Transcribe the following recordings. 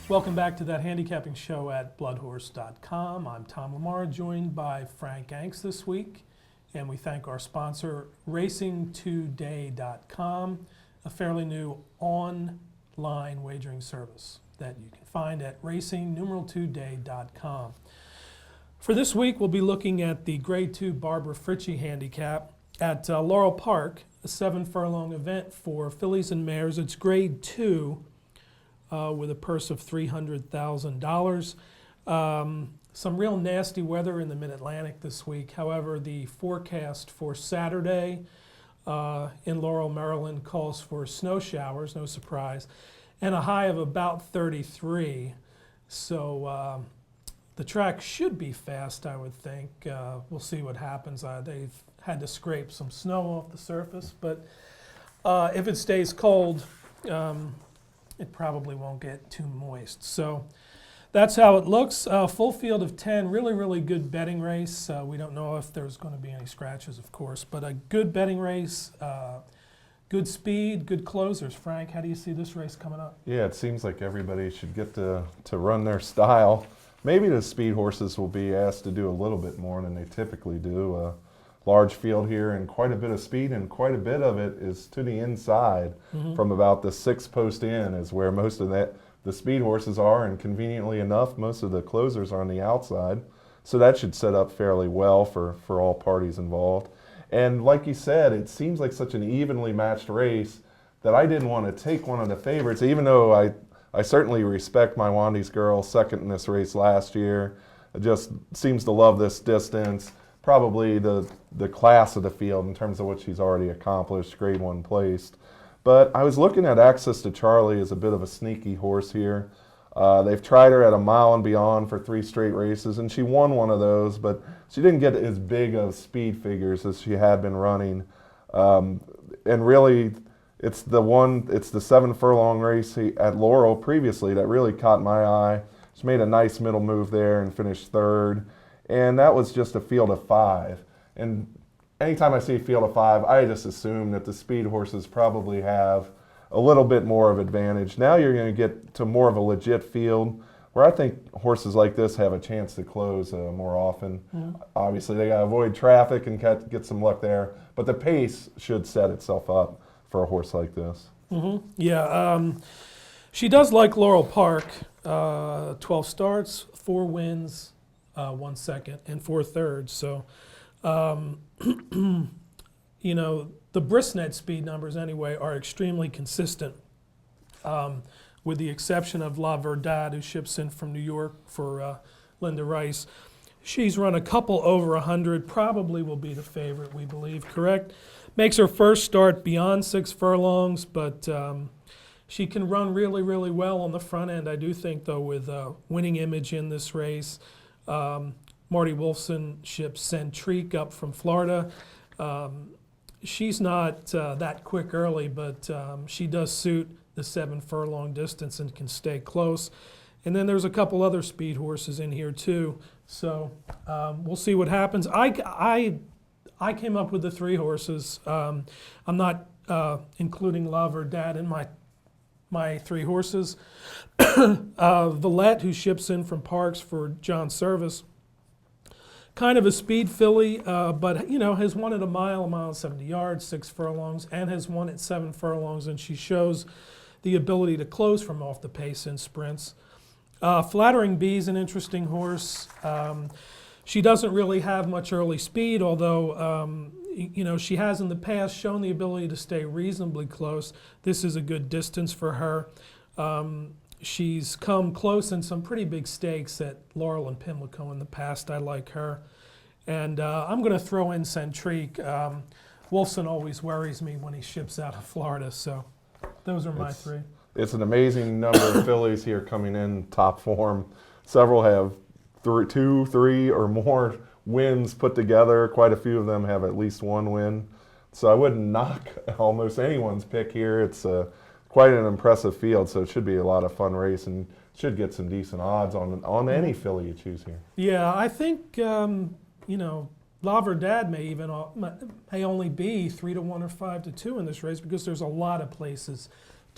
Welcome back to That Handicapping Show at bloodhorse.com. I'm Tom LaMarra, joined by Frank Angst this week, and we thank our sponsor, racingtoday.com, a fairly new online wagering service that you can find at racing2day.com. For this week, we'll be looking at the Grade 2 Barbara Fritchie Handicap at Laurel Park, a 7-furlong event for fillies and mares. It's Grade 2. With a purse of $300,000. Some real nasty weather in the Mid-Atlantic this week. However, the forecast for Saturday in Laurel, Maryland calls for snow showers, no surprise, and a high of about 33. So the track should be fast, I would think. We'll see what happens. They've had to scrape some snow off the surface, but if it stays cold, it probably won't get too moist. So that's how it looks. Full field of 10, really good betting race. We don't know if there's going to be any scratches, of course, but a good betting race, good speed, good closers. Frank, how do you see this race coming up? Yeah, it seems like everybody should get to run their style. Maybe the speed horses will be asked to do a little bit more than they typically do. Large field here and quite a bit of speed, and quite a bit of it is to the inside. From about the 6th post in is where most of the speed horses are, and conveniently enough most of the closers are on the outside, so that should set up fairly well for all parties involved. And like you said, it seems like such an evenly matched race that I didn't want to take one of the favorites, even though I certainly respect my Wandy's girl, second in this race last year. It just seems to love this distance. Probably the class of the field in terms of what she's already accomplished, Grade 1 placed. But I was looking at Access to Charlie as a bit of a sneaky horse here. They've tried her at a mile and beyond for 3 straight races, and she won one of those, but she didn't get as big of speed figures as she had been running. And really, it's the 7-furlong race at Laurel previously that really caught my eye. She made a nice middle move there and finished 3rd. And that was just a field of 5. And anytime I see a field of 5, I just assume that the speed horses probably have a little bit more of advantage. Now you're going to get to more of a legit field where I think horses like this have a chance to close more often. Obviously, they got to avoid traffic and get some luck there, but the pace should set itself up for a horse like this. Yeah, she does like Laurel Park. 12 starts, 4 wins. 1 second and 4 thirds. So, you know, the Brisnet speed numbers anyway are extremely consistent, with the exception of La Verdad, who ships in from New York for Linda Rice. She's run a couple over 100, probably will be the favorite, we believe, correct? Makes her first start beyond 6 furlongs, but she can run really well on the front end. I do think, though, with winning image in this race. Marty Wolfson ships Centrique up from Florida. She's not that quick early, but she does suit the 7-furlong distance and can stay close. And then there's a couple other speed horses in here too. So we'll see what happens. I came up with the 3 horses. I'm not including La Verdad in my 3 horses. Villette, who ships in from Parks for John Service, kind of a speed filly, but you know, has won at a mile and 70 yards, 6 furlongs, and has won at 7 furlongs, and she shows the ability to close from off the pace in sprints. Flattering Bee is an interesting horse. She doesn't really have much early speed, although you know, she has in the past shown the ability to stay reasonably close. This is a good distance for her. She's come close in some pretty big stakes at Laurel and Pimlico in the past. I like her. And I'm going to throw in Centrique. Wolfson always worries me when he ships out of Florida, so those are my 3. It's an amazing number of fillies here coming in top form. Several have 2, 3, or more wins put together. Quite a few of them have at least 1 win. So I wouldn't knock almost anyone's pick here. It's quite an impressive field, so it should be a lot of fun race and should get some decent odds on any filly you choose here. Yeah, I think you know, La Verdad may only be 3-1 or 5-2 in this race because there's a lot of places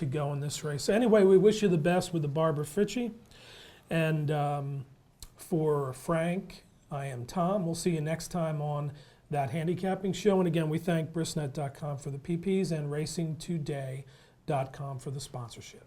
to go in this race. So anyway, we wish you the best with the Barbara Fritchie. And for Frank, I am Tom. We'll see you next time on That Handicapping Show. And again, we thank brisnet.com for the PPs and racingtoday.com for the sponsorship.